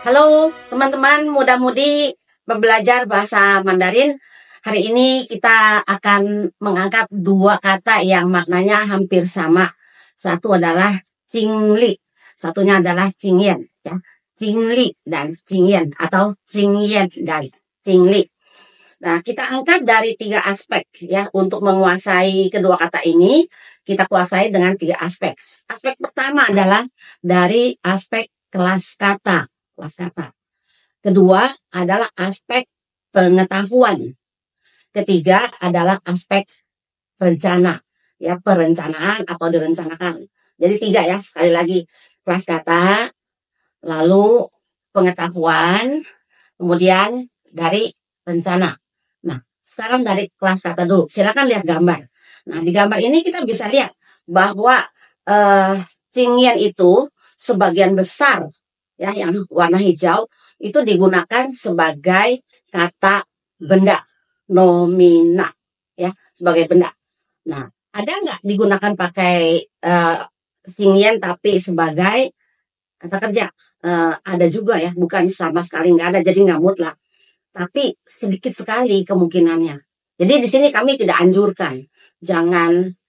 Halo teman-teman muda-mudi belajar bahasa Mandarin. Hari ini kita akan mengangkat dua kata yang maknanya hampir sama. Satu adalah jingli, satunya adalah jingyan, ya. Jingli dan jingyan atau jingyan dan jingli. Nah, kita angkat dari tiga aspek ya untuk menguasai kedua kata ini. Kita kuasai dengan tiga aspek. Aspek pertama adalah dari aspek kelas kata. Kedua adalah aspek pengetahuan. Ketiga adalah aspek rencana, ya, perencanaan atau direncanakan. Jadi tiga ya, sekali lagi, kelas kata, lalu pengetahuan, kemudian dari rencana. Nah, sekarang dari kelas kata dulu. Silakan lihat gambar. Nah, di gambar ini kita bisa lihat bahwa cingyan itu sebagian besar ya yang warna hijau itu digunakan sebagai kata benda nomina ya, sebagai benda. Nah, ada nggak digunakan pakai cingyan tapi sebagai kata kerja? Ada juga ya, bukan sama sekali nggak ada, jadi nggak mutlak. Tapi sedikit sekali kemungkinannya. Jadi di sini kami tidak anjurkan,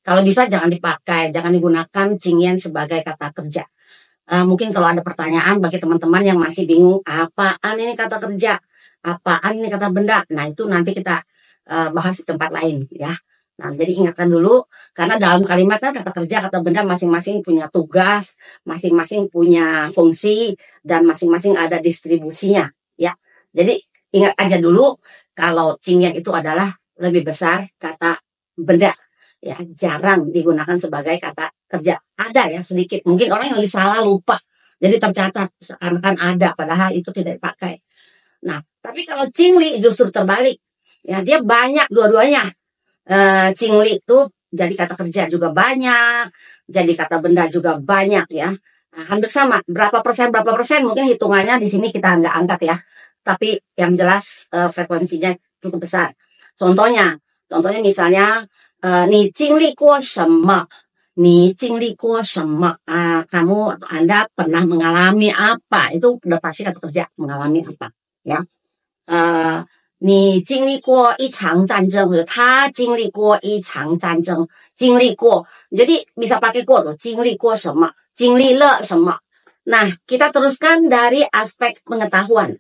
kalau bisa jangan dipakai, jangan digunakan cingyan sebagai kata kerja. Mungkin kalau ada pertanyaan bagi teman-teman yang masih bingung, apaan ini kata kerja, apaan ini kata benda, nah itu nanti kita bahas di tempat lain ya. Nah, jadi ingatkan dulu, karena dalam kalimat kan kata kerja, kata benda masing-masing punya tugas, masing-masing punya fungsi, dan masing-masing ada distribusinya ya. Jadi ingat aja dulu, kalau cingyan itu adalah lebih besar kata benda. Ya, jarang digunakan sebagai kata kerja. Ada ya sedikit, mungkin orang yang salah lupa, jadi tercatat seakan-akan ada padahal itu tidak dipakai. Nah, tapi kalau cingli justru terbalik ya, dia banyak dua-duanya. Cingli itu jadi kata kerja juga banyak, jadi kata benda juga banyak ya. Nah, hampir sama, berapa persen mungkin hitungannya di sini kita nggak angkat ya, tapi yang jelas frekuensinya cukup besar. Contohnya misalnya ni jingli guo shenme, ni jingli guo shenme, kamu atau Anda pernah mengalami apa? Itu udah pasti kata kerja, mengalami apa ya. Ni jingli guo yi chang zanzeng, ta jingli guo yi chang zanzeng, jingli guo. Jadi bisa pakai guo tuh, jingli guo shenme, jingli le shenme. Nah, kita teruskan dari aspek pengetahuan.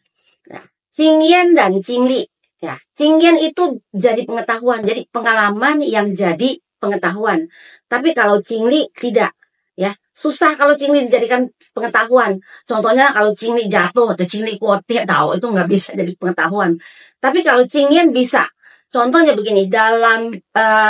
Nah, jingyan dan jingli. Ya, cingyan itu jadi pengetahuan, jadi pengalaman yang jadi pengetahuan. Tapi kalau cingli tidak, ya susah kalau cingli dijadikan pengetahuan. Contohnya kalau cingli jatuh atau cingli kuotie tahu itu nggak bisa jadi pengetahuan. Tapi kalau cingyan bisa. Contohnya begini, dalam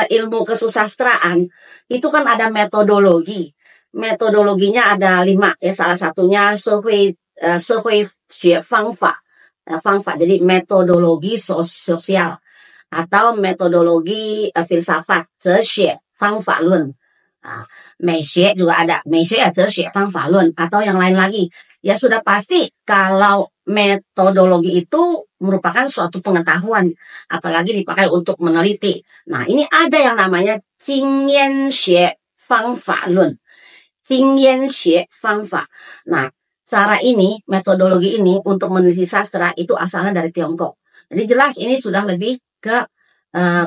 ilmu kesusastraan itu kan ada metodologi. Metodologinya ada 5 ya, salah satunya Shehui Xue Fangfa. Jadi metodologi sosial atau metodologi filsafat, zexue fangfa lun. Meixue juga ada, meixue ya zexue fangfa lun, atau yang lain lagi. Ya sudah pasti kalau metodologi itu merupakan suatu pengetahuan, apalagi dipakai untuk meneliti. Nah, ini ada yang namanya jingyan xue fangfa lun. Jingyan xue fangfa. Nah, cara ini, metodologi ini untuk meneliti sastra itu asalnya dari Tiongkok. Jadi jelas ini sudah lebih ke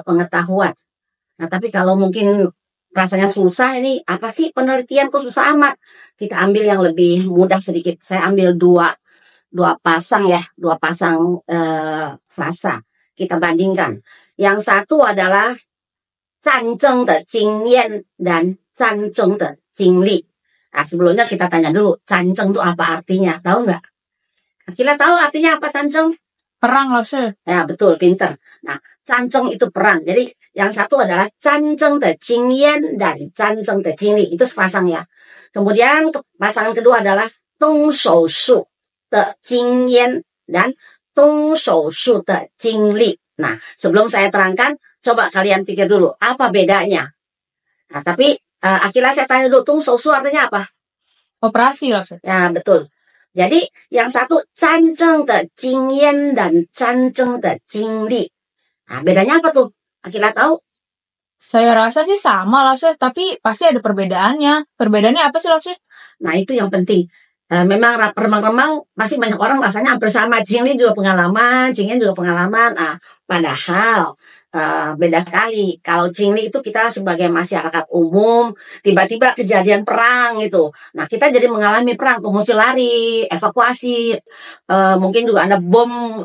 pengetahuan. Nah, tapi kalau mungkin rasanya susah, ini apa sih penelitian kok susah amat? Kita ambil yang lebih mudah sedikit. Saya ambil dua pasang ya, dua pasang frasa. Kita bandingkan. Yang satu adalah zanzeng de jingyan dan zanzeng de jingli. Nah, sebelumnya kita tanya dulu, zanzeng itu apa artinya? Tahu nggak? Akila tahu artinya apa zanzeng? Perang loh, Sir. Ya, betul, pinter. Nah, zanzeng itu perang. Jadi, yang satu adalah zanzeng de jingyan dan zanzeng de jingli. Itu sepasang ya. Kemudian, pasangan kedua adalah dong shou shu de jingyan dan dong shou shu de jingli. Nah, sebelum saya terangkan, coba kalian pikir dulu, apa bedanya? Nah, tapi Akila saya tanya dulu, tung sosu artinya apa? Operasi loh, Sir. Ya, betul. Jadi, yang satu, zanzeng de jingyan dan zanzeng de jingli. Nah, bedanya apa tuh? Akila tahu? Saya rasa sih sama loh, Sir. Tapi pasti ada perbedaannya. Perbedaannya apa sih loh, Sir? Nah, itu yang penting. Memang remang-remang pasti banyak orang rasanya hampir sama. Jingli juga pengalaman, Jingyan juga pengalaman. Padahal beda sekali. Kalau Jingli itu kita sebagai masyarakat umum, tiba-tiba kejadian perang gitu. Nah, kita jadi mengalami perang, tuh mesti lari, evakuasi. Mungkin juga ada bom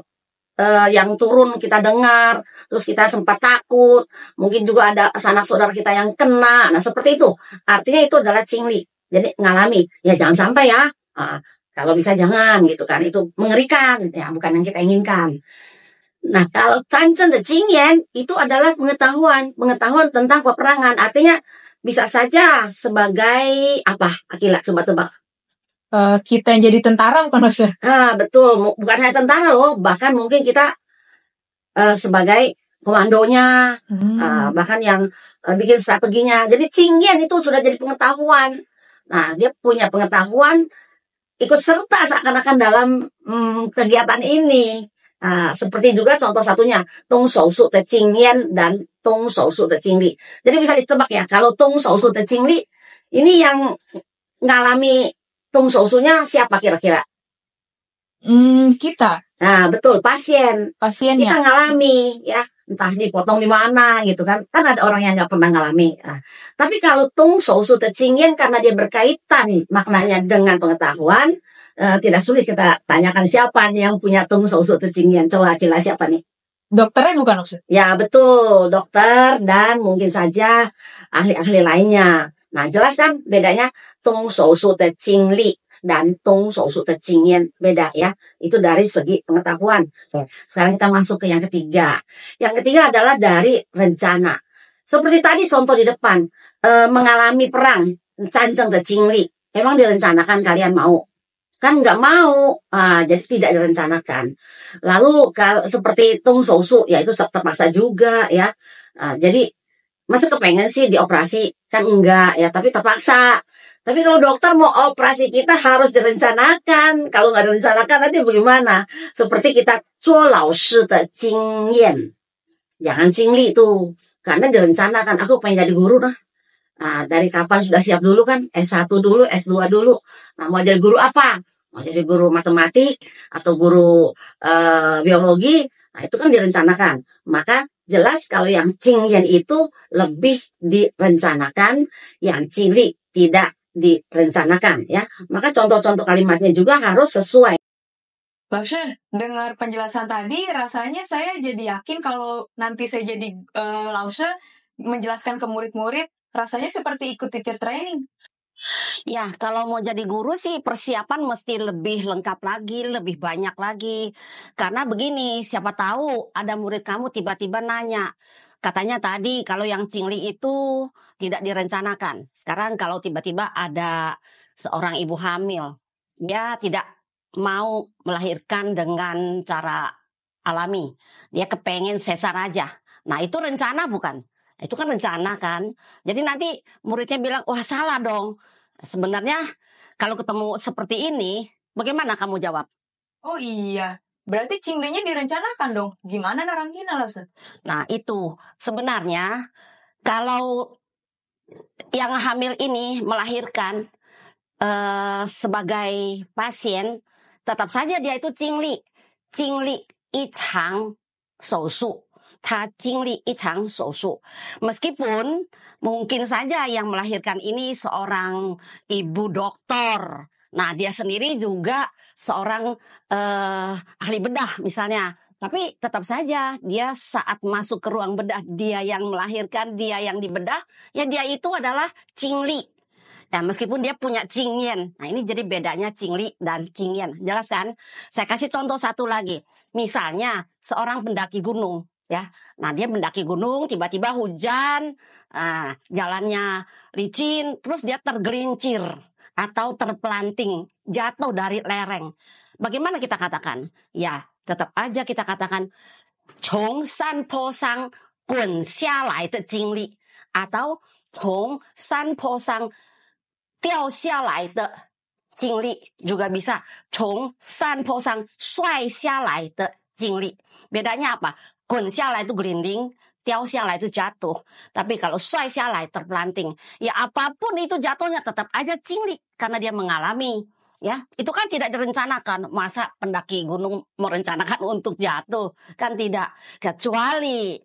yang turun kita dengar, terus kita sempat takut. Mungkin juga ada sanak saudara kita yang kena. Nah, seperti itu. Artinya itu adalah Jingli. Jadi ngalami. Ya jangan sampai ya. Kalau bisa jangan gitu kan, itu mengerikan ya, bukan yang kita inginkan. Nah, kalau Tanzhen de Jingyan itu adalah pengetahuan tentang peperangan. Artinya bisa saja sebagai apa? Akila, coba tebak. Kita yang jadi tentara bukan Lause? Betul, bukan hanya tentara loh, bahkan mungkin kita sebagai komandonya, bahkan yang bikin strateginya. Jadi Jingyan itu sudah jadi pengetahuan. Nah, dia punya pengetahuan, ikut serta seakan-akan dalam kegiatan ini. Seperti juga contoh satunya Tong Shou Su de Jingyan dan Tong Shou Su de Jingli. Jadi bisa ditebak ya, kalau Tong Shou Su de Jingli ini yang ngalami Tong Shou Su-nya siapa kira-kira? Kita. Nah, betul, pasiennya. Pasiennya. Kita ngalami ya, entah dipotong di mana gitu kan. Kan ada orang yang nggak pernah ngalami. Tapi kalau Tong Shou Su de Jingyan karena dia berkaitan maknanya dengan pengetahuan, tidak sulit kita tanyakan siapa nih yang punya Tong Shou Su de Jingyan. Coba Akila, siapa nih? Dokternya bukan Lause? Ya betul, dokter dan mungkin saja ahli-ahli lainnya. Nah, jelas kan bedanya Tong Shou Su de Jingli dan Tong Shou Su de Jingyan, beda ya. Itu dari segi pengetahuan. Sekarang kita masuk ke yang ketiga. Yang ketiga adalah dari rencana. Seperti tadi contoh di depan, mengalami perang, Tanzhen de Jingli. Emang direncanakan kalian mau? Kan nggak mau, jadi tidak direncanakan. Lalu kalau seperti Tong Shou Su, ya itu terpaksa juga ya. Jadi masa kepengen sih dioperasi? Kan enggak ya, tapi terpaksa. Tapi kalau dokter mau operasi kita harus direncanakan. Kalau nggak direncanakan nanti bagaimana? Seperti kita zuo lao shi de jingyan. Jangan Jingli itu. Karena direncanakan. Aku pengen jadi guru dah. Nah, dari kapan sudah siap dulu kan? S1 dulu, S2 dulu. Nah, mau jadi guru apa? Mau jadi guru matematik atau guru biologi? Nah, itu kan direncanakan. Maka jelas kalau yang Jingyan itu lebih direncanakan, yang Jingli tidak direncanakan ya. Maka contoh-contoh kalimatnya juga harus sesuai. Lause, dengar penjelasan tadi rasanya saya jadi yakin kalau nanti saya jadi Lause menjelaskan ke murid-murid rasanya seperti ikut teacher training. Ya, kalau mau jadi guru sih persiapan mesti lebih lengkap lagi, lebih banyak lagi. Karena begini, siapa tahu ada murid kamu tiba-tiba nanya. Katanya tadi kalau yang Jingli itu tidak direncanakan. Sekarang kalau tiba-tiba ada seorang ibu hamil, dia tidak mau melahirkan dengan cara alami. Dia kepengen sesar aja. Nah, itu rencana bukan? Itu kan rencana kan. Jadi nanti muridnya bilang, wah salah dong. Sebenarnya kalau ketemu seperti ini, bagaimana kamu jawab? Oh iya, berarti Jinglinya direncanakan dong. Gimana narangkina Lause? Nah itu, sebenarnya kalau yang hamil ini melahirkan sebagai pasien, tetap saja dia itu Jingli. Jingli ichang sousu. Ta Jingli ichang sousu. Meskipun mungkin saja yang melahirkan ini seorang ibu dokter. Nah, dia sendiri juga seorang ahli bedah misalnya. Tapi tetap saja dia saat masuk ke ruang bedah, dia yang melahirkan, dia yang dibedah, ya dia itu adalah Jingli. Ya, meskipun dia punya Jingyan. Nah, ini jadi bedanya Jingli dan Jingyan. Jelas kan? Saya kasih contoh satu lagi. Misalnya, seorang pendaki gunung. Ya, nah dia mendaki gunung, tiba-tiba hujan, jalannya licin, terus dia tergelincir atau terpelanting, jatuh dari lereng. Bagaimana kita katakan? Ya, tetap aja kita katakan Cong san po sang gun xia lai de jingli atau Cong san po sang diao xia lai de jingli, juga bisa Cong san po sang shuai xia lai de jingli. Bedanya apa? Gun xia lai itu gelinding, tiao xia lai itu jatuh. Tapi kalau shuai xia lai terpelanting, ya apapun itu jatuhnya tetap aja Jingli karena dia mengalami. Ya, itu kan tidak direncanakan. Masa pendaki gunung merencanakan untuk jatuh? Kan tidak. Kecuali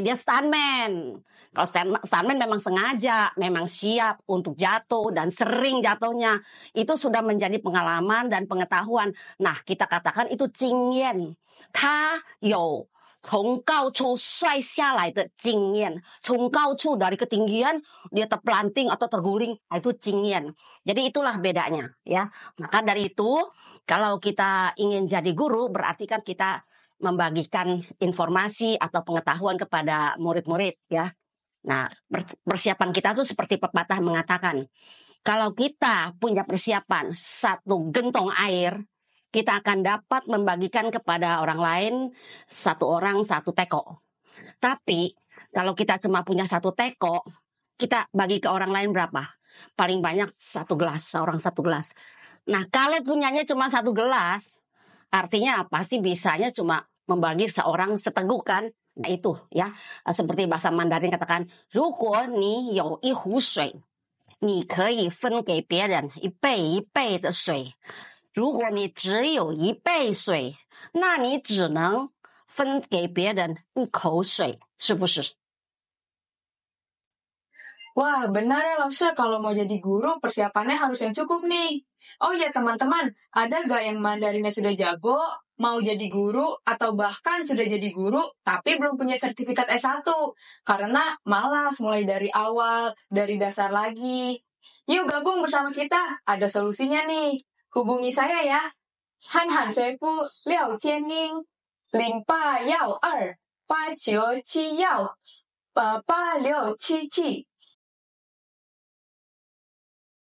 dia stuntman. Kalau stuntman memang sengaja, memang siap untuk jatuh dan sering jatuhnya. Itu sudah menjadi pengalaman dan pengetahuan. Nah, kita katakan itu Jingyan. Ta you 从高处摔下来的经验，从高处 dari ketinggian dia terpelanting atau terguling, itu Jingyan. Jadi itulah bedanya, ya. Maka dari itu, kalau kita ingin jadi guru, berarti kan kita membagikan informasi atau pengetahuan kepada murid-murid, ya. Nah, persiapan kita tuh seperti pepatah mengatakan, kalau kita punya persiapan satu gentong air, kita akan dapat membagikan kepada orang lain, satu orang satu teko. Tapi, kalau kita cuma punya satu teko, kita bagi ke orang lain berapa? Paling banyak satu gelas, seorang satu gelas. Nah, kalau punyanya cuma satu gelas, artinya apa sih? Bisanya cuma membagi seorang seteguk kan? Nah itu ya, seperti bahasa Mandarin katakan, 如果你有一壶水，你可以分给别人一杯一杯的水。如果你只有一杯水，那你只能分给别人一口水，是不是？ Wah, benar ya Lause, kalau mau jadi guru persiapannya harus yang cukup nih. Oh ya teman-teman, ada gak yang Mandarinnya sudah jago, mau jadi guru, atau bahkan sudah jadi guru, tapi belum punya sertifikat S1, karena malas mulai dari awal, dari dasar lagi. Yuk gabung bersama kita, ada solusinya nih. Hubungi saya ya. Han Han Shui Fu Liao Jianning 0812 8971 8677